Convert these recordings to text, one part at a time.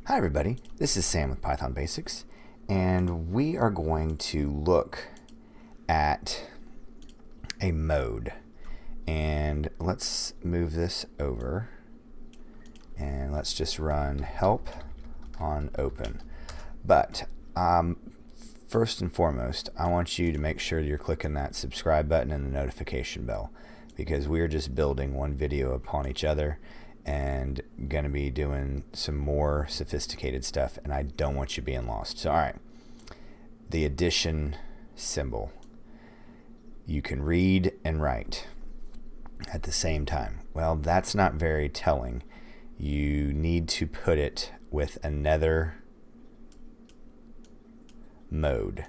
Hi everybody, this is Sam with Python Basics, and we are going to look at a mode. And let's move this over and let's just run help on open. But first and foremost, I want you to make sure you're clicking that subscribe button and the notification bell, because we're just building one video upon each other and going to be doing some more sophisticated stuff, and I don't want you being lost. So alright, the addition symbol. You can read and write at the same time. Well, that's not very telling. You need to put it with another mode.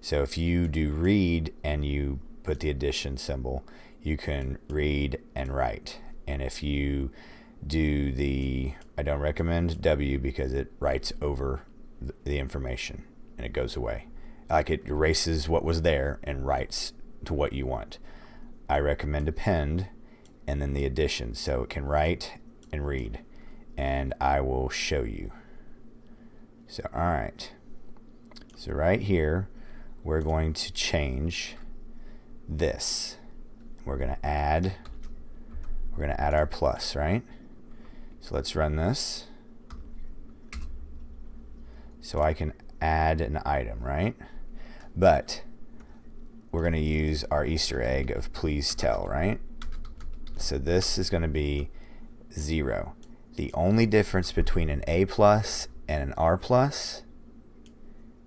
So if you do read and you put the addition symbol, you can read and write. And if you do the, I don't recommend W because it writes over the information and it goes away. Like, it erases what was there and writes to what you want. I recommend append and then the addition, so it can write and read, and I will show you. So alright, so right here we're going to change this. We're going to add our plus, right? So let's run this. So I can add an item, right? But we're going to use our Easter egg of please tell, right? So this is going to be 0. The only difference between an A plus and an R plus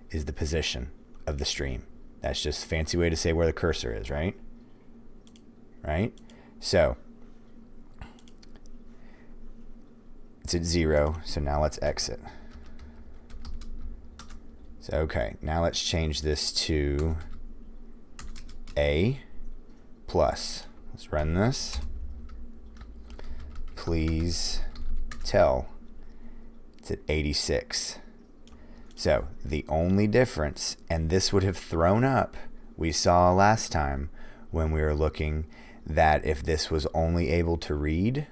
is the position of the stream. That's just a fancy way to say where the cursor is, right? Right? So it's at 0, so now let's exit. So okay, now let's change this to A plus. Let's run this. Please tell. It's at 86. So the only difference, and this would have thrown up, we saw last time when we were looking that if this was only able to read,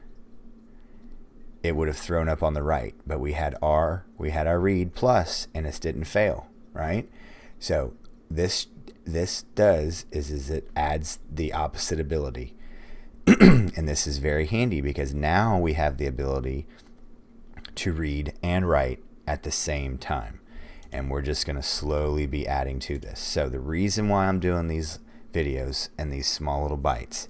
it would have thrown up on the right, but we had our read plus and this didn't fail, right? So this does is it adds the opposite ability. And this is very handy because now we have the ability to read and write at the same time, and we're just going to slowly be adding to this. So the reason why I'm doing these videos and these small little bites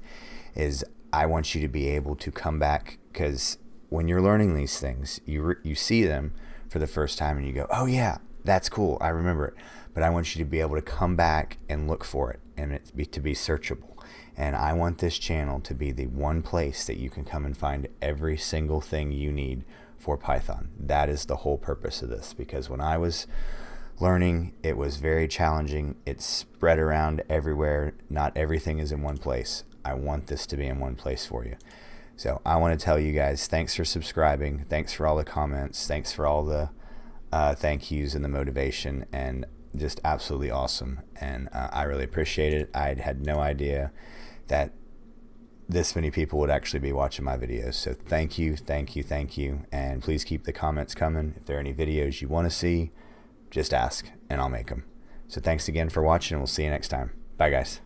is I want you to be able to come back, because when you're learning these things, you see them for the first time and you go, oh yeah, that's cool, I remember it. But I want you to be able to come back and look for it and to be searchable. And I want this channel to be the one place that you can come and find every single thing you need for Python. That is the whole purpose of this, because when I was learning, it was very challenging. It's spread around everywhere. Not everything is in one place. I want this to be in one place for you. So I want to tell you guys, thanks for subscribing. Thanks for all the comments. Thanks for all the thank yous and the motivation, and just absolutely awesome. And I really appreciate it. I had no idea that this many people would actually be watching my videos. So thank you, thank you, thank you. And please keep the comments coming. If there are any videos you want to see, just ask and I'll make them. So thanks again for watching, and we'll see you next time. Bye guys.